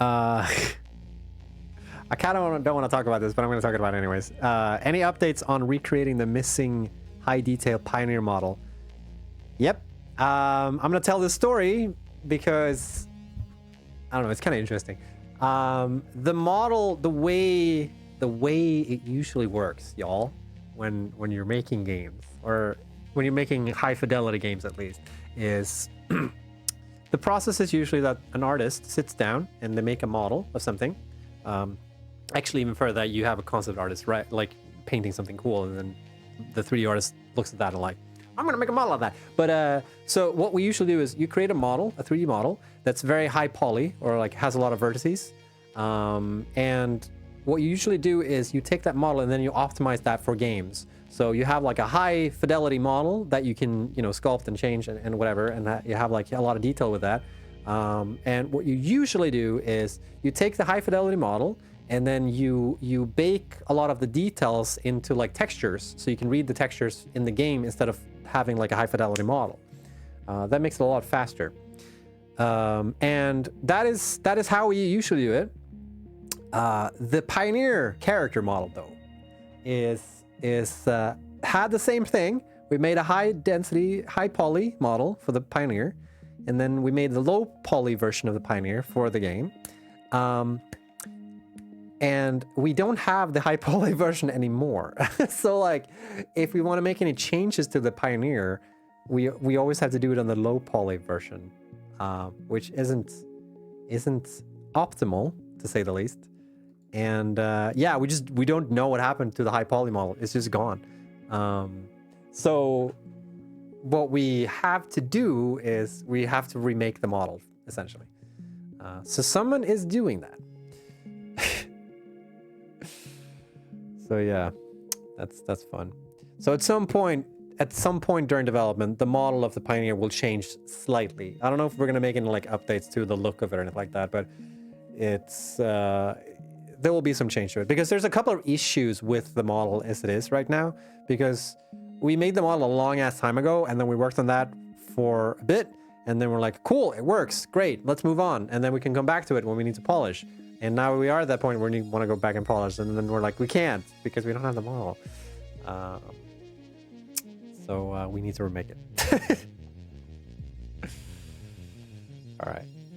I kind of don't want to talk about this, but I'm going to talk about it anyways. Any updates on recreating the missing high detail Pioneer model? Yep. I'm going to tell this story because I don't know. It's kind of interesting. The model, the way it usually works, y'all, when you're making games, or when you're making high fidelity games at least, is the process is usually that an artist sits down and they make a model of something. Actually, even further, that you have a concept artist, right? Like painting something cool, and then the 3D artist looks at that and like, I'm gonna make a model of that. But so what we usually do is you create a model, a 3D model that's very high poly or like has a lot of vertices. And what you usually do is you take that model and then you optimize that for games. So you have like a high fidelity model that you can, you know, sculpt and change and whatever, and that you have like a lot of detail with that. And what you usually do is you take the high fidelity model and then you bake a lot of the details into like textures, so you can read the textures in the game instead of having like a high fidelity model. That makes it a lot faster. And that is how we usually do it. The Pioneer character model though had the same thing. We made a high density, high poly model for the Pioneer, and then we made the low poly version of the Pioneer for the game. And we don't have the high poly version anymore. So like, if we want to make any changes to the Pioneer, we always have to do it on the low poly version, which isn't optimal, to say the least. And yeah, we don't know what happened to the high poly model. It's just gone. So what we have to do is we have to remake the model, essentially. So someone is doing that. So yeah, that's fun. So at some point during development, the model of the Pioneer will change slightly. I don't know if we're gonna make any like updates to the look of it or anything like that, but it's there will be some change to it, because there's a couple of issues with the model as it is right now, because we made the model a long ass time ago and then we worked on that for a bit and then we're like, cool, it works, great, let's move on, and then we can come back to it when we need to polish. And now we are at that point where we want to go back and polish, and then we're like, we can't because we don't have the model. So we need to remake it. All right.